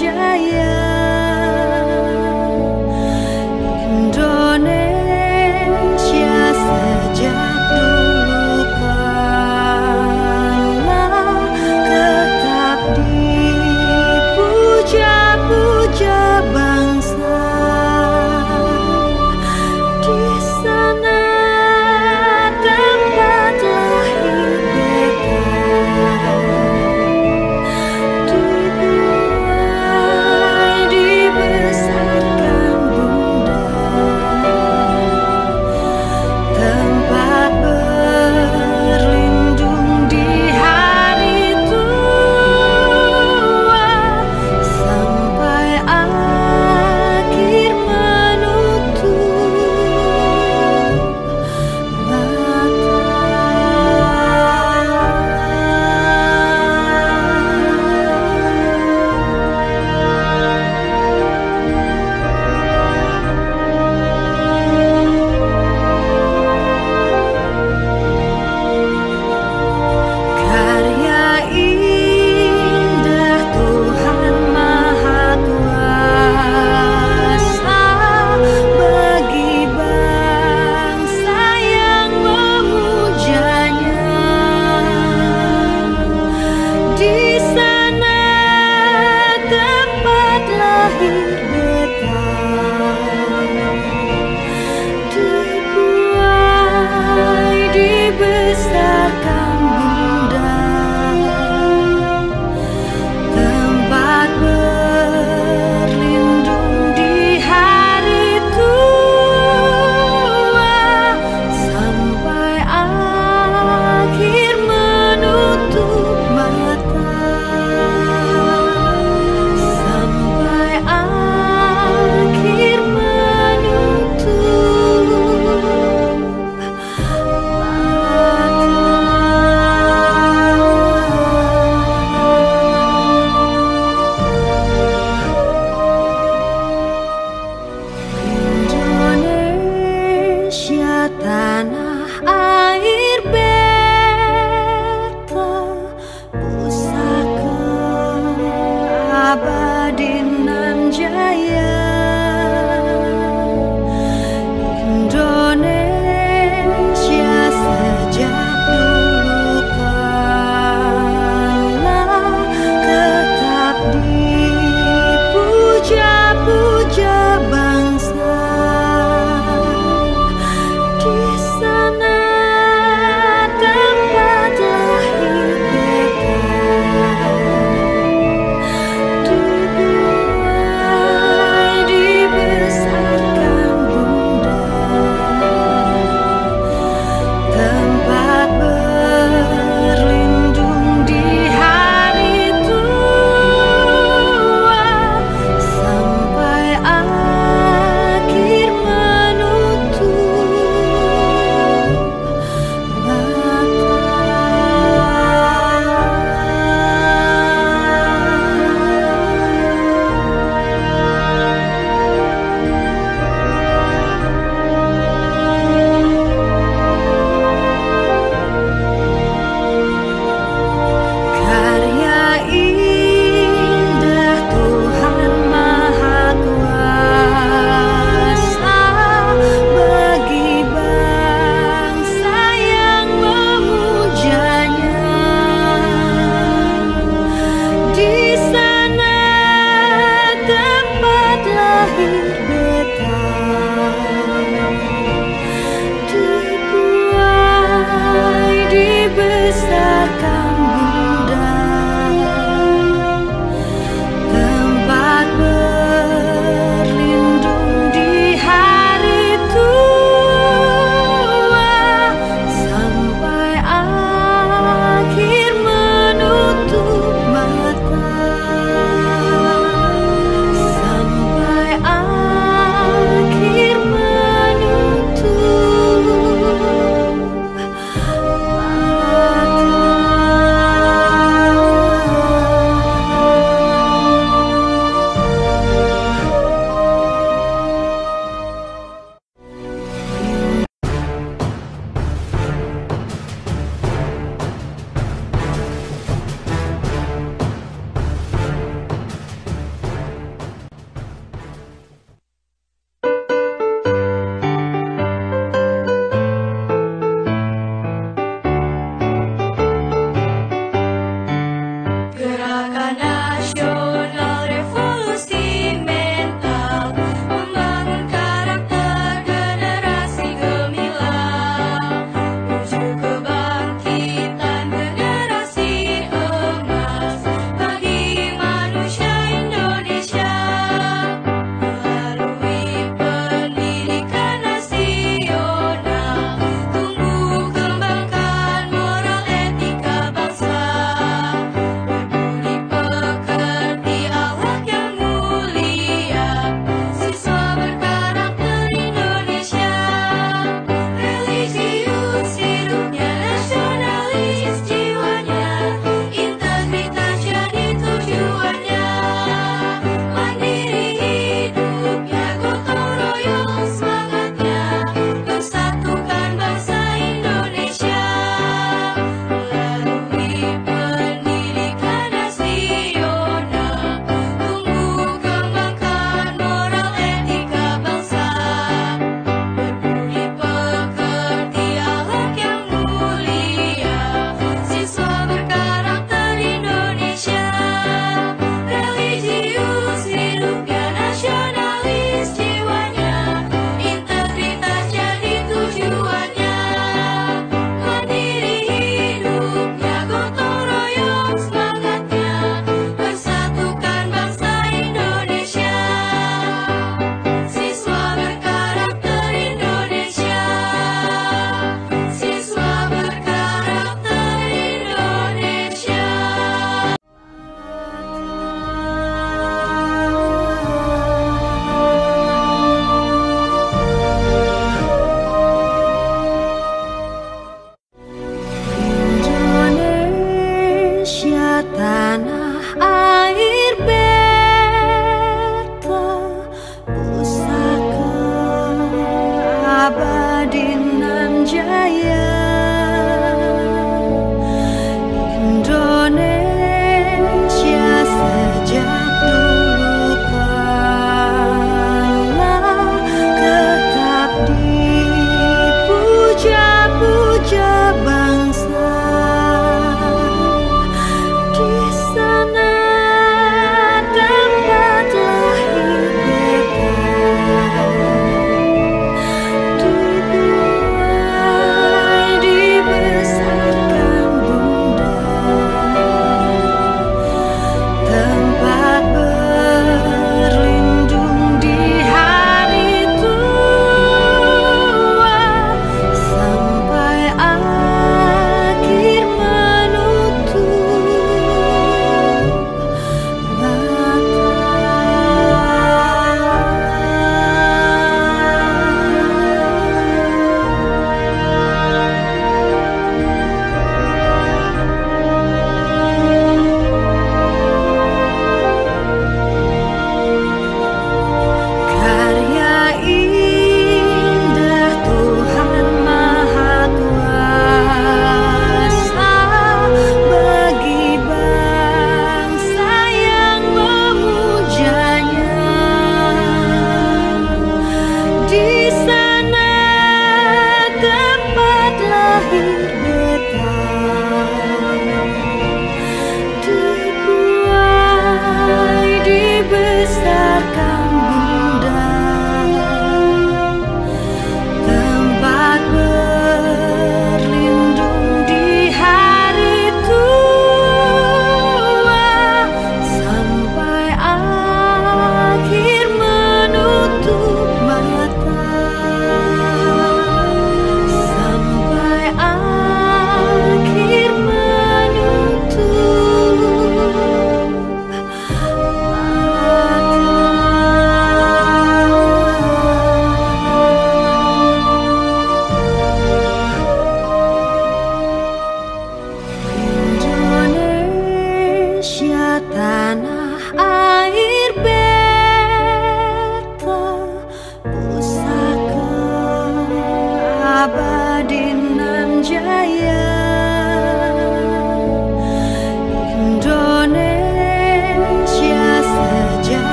jaya. Indonesia sejak dulu pernah tetap dipuja-puja bangsa. Di sana tempat lahir beta, dibuai tanah air beta, pusaka abadi nan jaya. Indonesia sejak dulu kalah, tetap dipuja-puja bangsa di sana.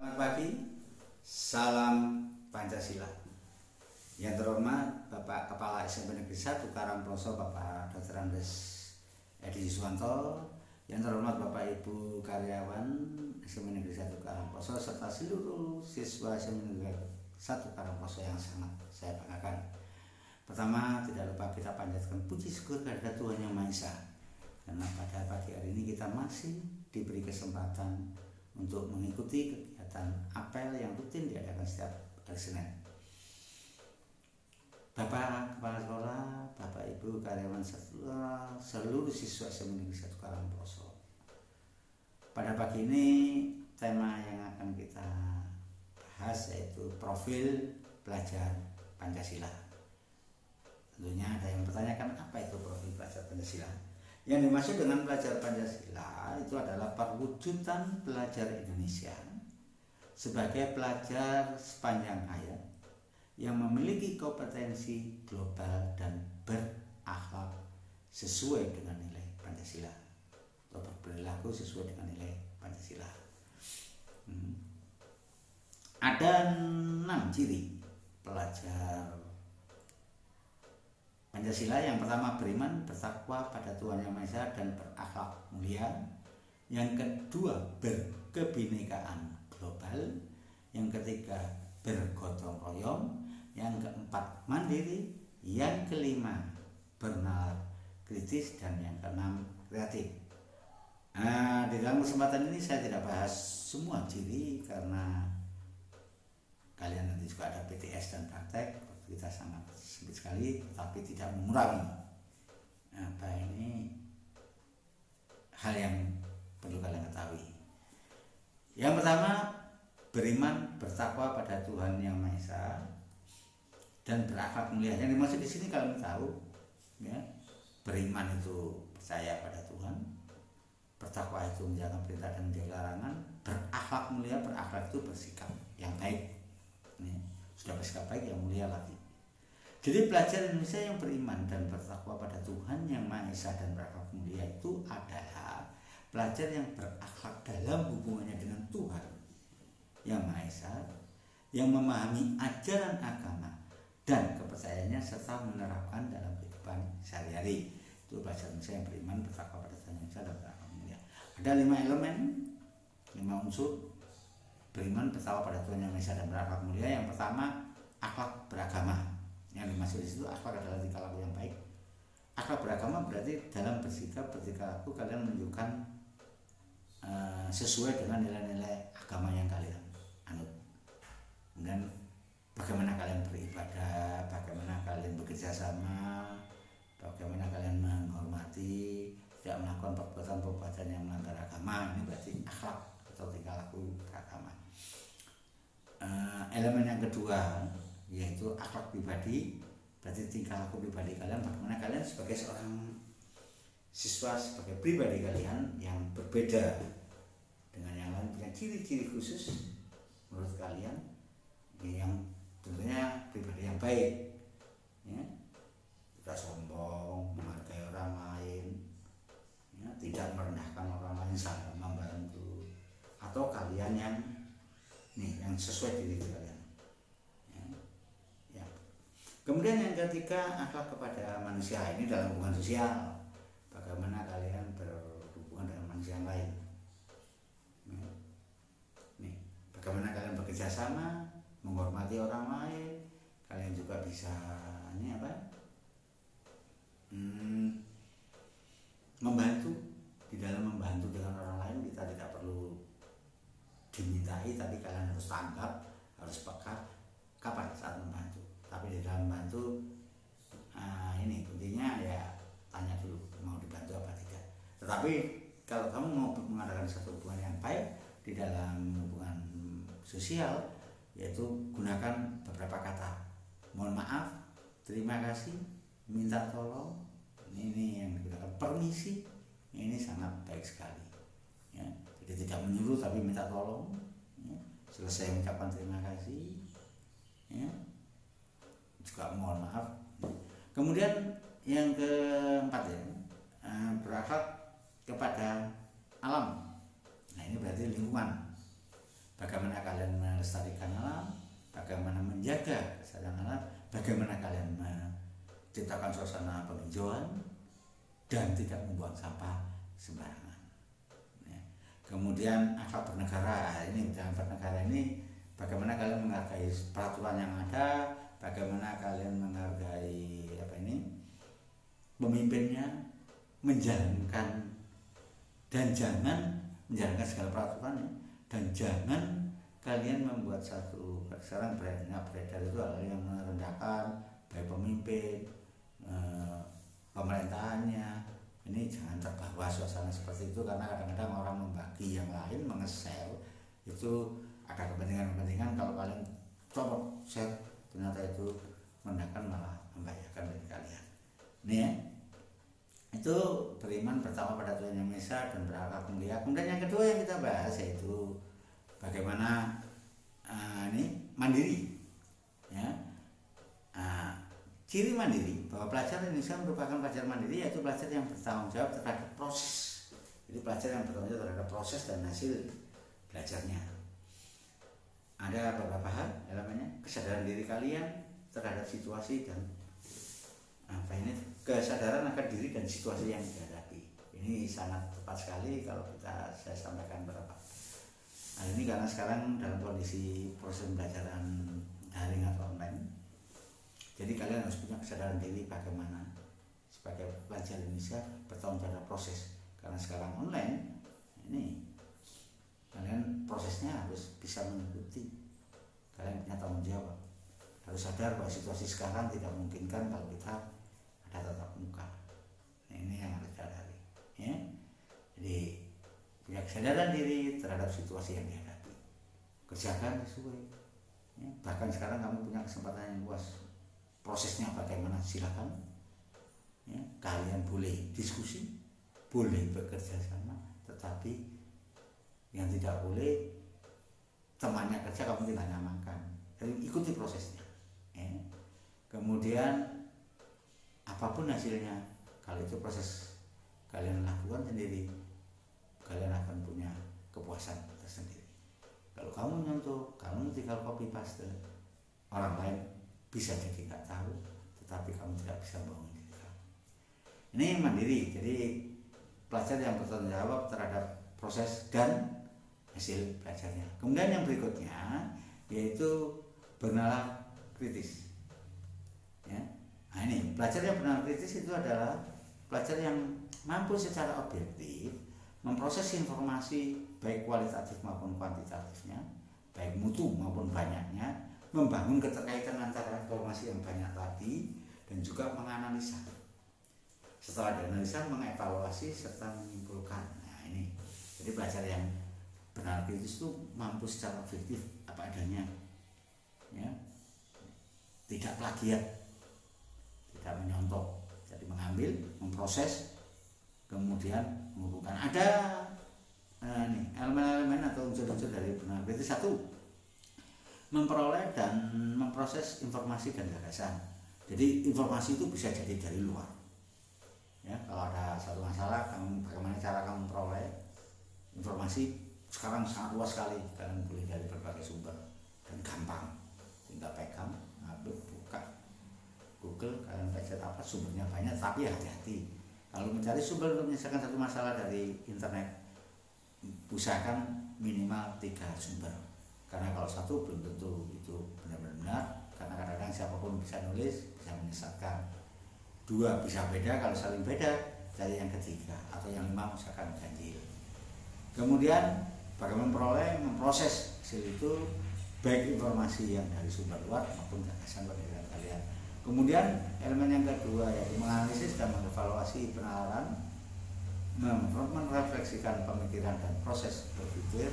Selamat pagi, salam Pancasila. Yang terhormat Bapak Kepala SMP Negeri 1 Karangploso, Bapak Dr. Andes Edi Yuswanto. Yang terhormat Bapak Ibu karyawan SMP Negeri 1 Karangploso serta seluruh siswa SMP Negeri 1 Karangploso yang sangat saya banggakan. Pertama, tidak lupa kita panjatkan puji syukur kepada Tuhan Yang Maha Esa, karena pada pagi hari ini kita masih diberi kesempatan untuk mengikuti kegiatan apel yang rutin diadakan setiap hari Senin. Bapak Kepala Sekolah, Bapak Ibu karyawan serta seluruh siswa SMP Negeri 1 Karangploso. Pada pagi ini tema yang akan kita bahas yaitu profil pelajar Pancasila. Tentunya ada yang bertanyakan, apa itu profil pelajar Pancasila? Yang dimaksud dengan pelajar Pancasila itu adalah perwujudan pelajar Indonesia sebagai pelajar sepanjang hayat yang memiliki kompetensi global dan berakhlak sesuai dengan nilai Pancasila atau berperilaku sesuai dengan nilai Pancasila. Ada 6 ciri pelajar Pancasila. Yang pertama, beriman, bertakwa pada Tuhan Yang Maha Esa dan berakhlak mulia. Yang kedua, berkebinekaan global. Yang ketiga, bergotong royong. Yang keempat, mandiri. Yang kelima, bernalar kritis. Dan yang keenam, kreatif. Di dalam kesempatan ini saya tidak bahas semua ciri karena kalian nanti juga ada PTS dan praktek. Kita sangat sempit sekali, tapi tidak mengurangi hal yang perlu kalian ketahui. Yang pertama, beriman, bertakwa pada Tuhan Yang Maha Esa dan berakhlak mulia. Yang dimaksud di sini kalian tahu, ya, beriman itu percaya pada Tuhan, bertakwa itu menjalankan perintah dan menjauhi larangan, berakhlak mulia, berakhlak itu bersikap yang baik. Sudah bersikap baik, yang mulia lagi. Jadi pelajar Indonesia yang beriman dan bertakwa pada Tuhan Yang Maha Esa dan berakhlak mulia itu adalah pelajar yang berakhlak dalam hubungannya dengan Tuhan Yang Maha Esa, yang memahami ajaran agama dan kepercayaannya serta menerapkan dalam kehidupan sehari-hari. Itu pelajar Indonesia yang beriman, bertakwa pada Tuhan Yang Maha Esa dan berakhlak mulia. Ada 5 elemen, 5 unsur beriman, bertakwa pada Tuhan Yang Maha Esa dan berakhlak mulia. Yang pertama, akhlak beragama. Yang dimaksud di situ akhlak adalah tingkah laku yang baik. Akhlak beragama berarti dalam bersikap, bertingkah laku kalian menunjukkan sesuai dengan nilai-nilai agama yang kalian anut. Dan bagaimana kalian beribadah, bagaimana kalian bekerja sama, bagaimana kalian menghormati, tidak melakukan perbuatan-perbuatan yang melanggar agama. Ini berarti akhlak atau tingkah laku beragama. Elemen yang kedua yaitu akhlak pribadi, berarti tingkah laku pribadi kalian, bagaimana kalian sebagai seorang siswa, sebagai pribadi kalian yang berbeda dengan yang lain, punya ciri-ciri khusus menurut kalian, yang tentunya pribadi yang baik, ya, tidak sombong, menghargai orang lain, ya, tidak merendahkan orang lain, saling membantu, atau kalian yang sesuai diri kalian. Kemudian yang ketiga, akhlak kepada manusia. Ini dalam hubungan sosial, bagaimana kalian berhubungan dengan manusia yang lain. Bagaimana kalian bekerja sama, menghormati orang lain. Kalian juga bisa membantu. Di dalam membantu dengan orang lain, kita tidak perlu dimintai, tapi kalian harus tanggap, harus peka kapan saat membantu. Tapi di dalam bantu, ini intinya ya tanya dulu mau dibantu apa tidak. Tetapi kalau kamu mau mengadakan satu hubungan yang baik di dalam hubungan sosial, yaitu gunakan beberapa kata: mohon maaf, terima kasih, minta tolong. Ini yang digunakan, permisi. Ini sangat baik sekali. Ya, jadi tidak menyuruh tapi minta tolong. Ya, selesai mengucapkan terima kasih. Ya, juga mohon maaf. Kemudian yang keempat ya, berakhlak kepada alam. Nah ini berarti lingkungan. bagaimana kalian melestarikan alam, bagaimana menjaga kelestarian alam, bagaimana kalian menciptakan suasana penghijauan dan tidak membuang sampah sembarangan. Ya. Kemudian akhlak bernegara, ini dalam bernegara ini bagaimana kalian menghargai peraturan yang ada, bagaimana kalian menghargai pemimpinnya, menjalankan dan jangan menjalankan segala peraturan, dan jangan kalian membuat satu sekarang beredar itu hal yang merendahkan baik pemimpin, pemerintahannya. Ini jangan terbawa suasana seperti itu, karena kadang-kadang orang membagi yang lain, menge-share itu ada kepentingan-kepentingan. Kalau kalian coba share, ternyata itu merendahkan, malah membahayakan diri kalian. Ini ya, itu beriman pertama pada Tuhan Yang Maha Esa dan berakhlak mulia. Kemudian yang kedua yang kita bahas yaitu bagaimana mandiri, ya. Ciri mandiri, bahwa pelajar Indonesia merupakan pelajar mandiri, yaitu pelajar yang bertanggung jawab terhadap proses. Jadi pelajar yang bertanggung jawab terhadap proses dan hasil belajarnya. Ada beberapa hal elemennya: kesadaran diri kalian terhadap situasi dan kesadaran akan diri dan situasi yang dihadapi. Ini sangat tepat sekali kalau saya sampaikan beberapa hal ini, karena sekarang dalam kondisi proses pembelajaran daring atau online. Jadi kalian harus punya kesadaran diri bagaimana sebagai pelajar Indonesia bertanggung jawab proses, karena sekarang online ini kalian prosesnya harus bisa mengikuti. Kalian punya tanggung jawab, harus sadar bahwa situasi sekarang tidak memungkinkan kalau kita ada tatap muka. Nah, ini yang harus sadari, ya. Jadi punya kesadaran diri terhadap situasi yang dihadapi, kerjakan sesuai, ya. Bahkan sekarang kamu punya kesempatan yang luas, prosesnya bagaimana silakan, ya. Kalian boleh diskusi, boleh bekerja sama, tetapi yang tidak boleh temannya kerja kamu tidak nyamankan. Jadi ikuti prosesnya, ya. Kemudian apapun hasilnya, kalau itu proses kalian lakukan sendiri, kalian akan punya kepuasan tersendiri. Kalau kamu nyontoh, kamu tinggal copy paste, orang lain bisa jadi nggak tahu, tetapi kamu tidak bisa bangun diri kamu. Ini mandiri, jadi pelajar yang bertanggung jawab terhadap proses dan hasil belajarnya. Kemudian yang berikutnya yaitu bernalar kritis, ya. Nah, ini pelajar yang bernalar kritis itu adalah pelajar yang mampu secara objektif memproses informasi baik kualitatif maupun kuantitatifnya, baik mutu maupun banyaknya, membangun keterkaitan antara informasi yang banyak tadi dan juga menganalisa. Setelah dianalisa, mengevaluasi serta menyimpulkan. Nah, ini jadi pelajar yang benar kritis itu mampu secara objektif apa adanya, ya. Tidak plagiat, tidak menyontoh, jadi mengambil, memproses, kemudian menghubungkan. Ada elemen-elemen atau unsur-unsur dari benar kritis. Satu, memperoleh dan memproses informasi dan gagasan. Jadi informasi itu bisa jadi dari luar, ya. Kalau ada satu masalah, bagaimana cara kamu memperoleh informasi? Sekarang sangat luas sekali, kalian boleh dari berbagai sumber dan gampang, tinggal pegang, ngambil, buka Google, kalian baca apa sumbernya banyak. Tapi hati-hati kalau mencari sumber untuk menyelesaikan satu masalah dari internet, usahakan minimal 3 sumber, karena kalau satu belum tentu itu benar-benar, karena kadang-kadang siapapun bisa nulis, bisa menyesatkan. 2 bisa beda, kalau saling beda cari yang ketiga, atau yang 5 usahakan ganjil. Kemudian bagaimana memproses hasil itu, baik informasi yang dari sumber luar maupun gagasan pemikiran kalian. Kemudian elemen yang kedua yaitu menganalisis dan mengevaluasi penalaran, merefleksikan pemikiran dan proses berpikir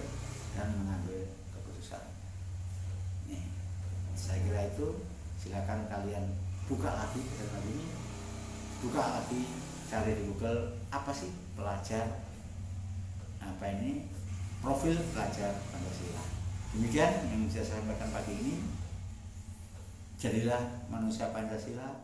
dan mengambil keputusan. Nih, saya kira itu. Silakan kalian buka lagi ini, buka lagi, cari di Google apa sih pelajar profil pelajar Pancasila. Demikian yang bisa saya sampaikan pagi ini. Jadilah manusia Pancasila,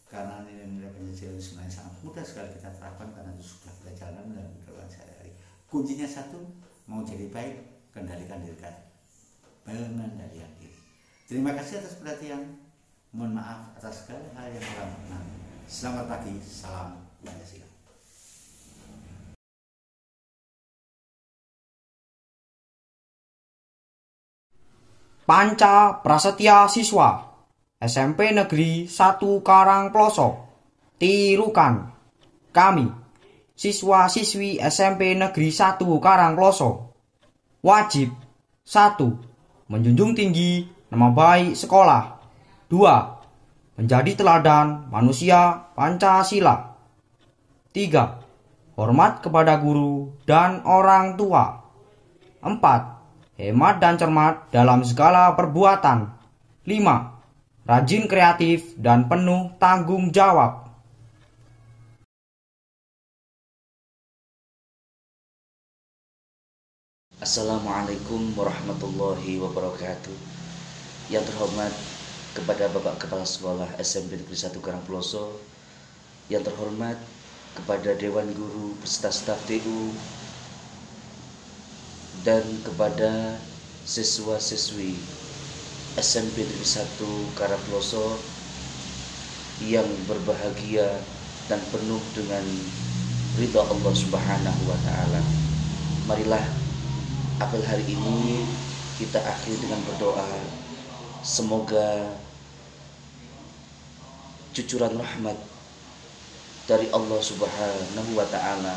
karena nilai-nilai Pancasila itu sebenarnya sangat mudah sekali kita terapkan, karena itu sudah kita jalankan dalam kehidupan sehari-hari. Kuncinya satu, mau jadi baik, kendalikan diri mengendalikan diri. Terima kasih atas perhatian. Mohon maaf atas segala hal yang kurang berkenan. Selamat pagi, salam Pancasila. Panca Prasetya Siswa SMP Negeri 1 Karangploso. Tirukan. Kami, siswa-siswi SMP Negeri 1 Karangploso, wajib 1. Menjunjung tinggi nama baik sekolah. 2. Menjadi teladan manusia Pancasila. 3. Hormat kepada guru dan orang tua. 4. Hemat dan cermat dalam segala perbuatan. 5. Rajin, kreatif, dan penuh tanggung jawab. Assalamualaikum warahmatullahi wabarakatuh. Yang terhormat kepada Bapak Kepala Sekolah SMP Negeri 1 Karangploso, yang terhormat kepada Dewan Guru beserta staf TU, dan kepada siswa-siswi SMP Negeri 1 Karangploso yang berbahagia dan penuh dengan ridha Allah Subhanahu wa Ta'ala. Marilah apel hari ini kita akhiri dengan berdoa, semoga cucuran rahmat dari Allah Subhanahu wa Ta'ala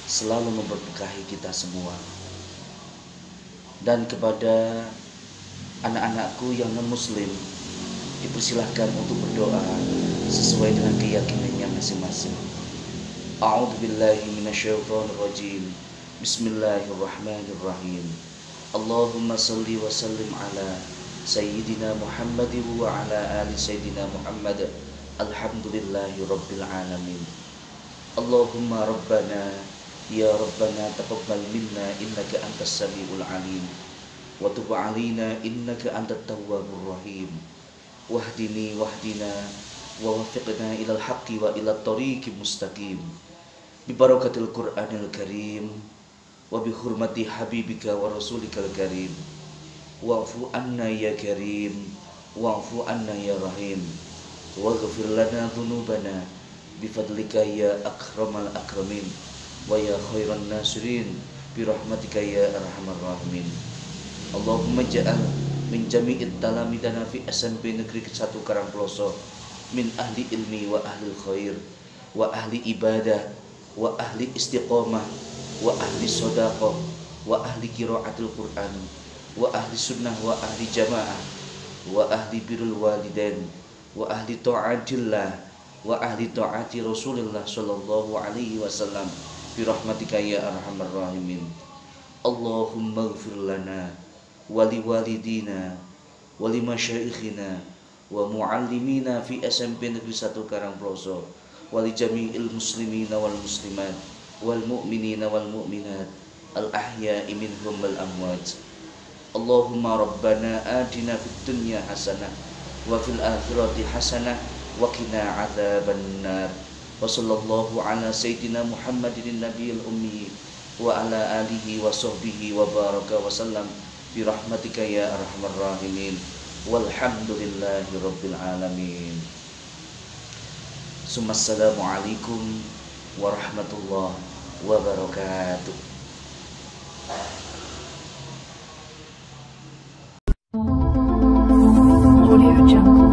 selalu memberkahi kita semua. Dan kepada anak-anakku yang non-muslim, dipersilahkan untuk berdoa sesuai dengan keyakinannya masing-masing. A'udzubillahi minasyaitonirrajim. Bismillahirrahmanirrahim. Allahumma salli wa sallim ala Sayyidina Muhammad wa ala ali Sayyidina Muhammad. Alhamdulillahi rabbil alamin. Allahumma rabbana ya rabbana taqabbal minna innaka antas samiul alim wa tub alaina innaka antat tawwabur rahim. Wahdini wahdina wa waffiqna ilal haqqi wa ilat tariqi mustaqim. Bi barakatil Qur'anil Karim wa bi hurmati habibika wa rasulikal karim. Wa'fu anna ya karim wa'fu anna ya rahim waghfir lana dhunubana bifadlika ya akramal akramin wa ya khairan nasirin birahmatika ya arhamar rahimin. Allahumma ja'al min jami'it talamidana fi SMP Negeri 1 Karangploso min ahli ilmi wa ahli khair wa ahli ibadah wa ahli istiqomah wa ahli sodaqah wa ahli qiraatil Qur'an wa ahli sunnah wa ahli jamaah wa ahli birrul walidain wa ahli ta'atillah wa ahli ta'ati Rasulullah sallallahu alaihi wasallam birahmatika ya arhamar rahimin. Allahumma ighfir lana wa liwalidina wa limasyayikhina wa muallimina fi SMP Negeri 1 Karangploso wa li jami'il muslimina wal muslimat wal mu'minina wal mu'minat al ahya'i minhum wal amwat. Allahumma rabbana atina fid dunya hasanah wa fil akhirati hasanah wa qina adzaban nar. Wa sallallahu ala sayyidina Muhammadin nabiyil ummi wa ala alihi wa sahbihi wa baraka wa sallam bi rahmatika ya arhamar rahimin. Walhamdulillahi rabbil alamin. Assalamu alaikum warahmatullahi wabarakatuh. Audio Jungle.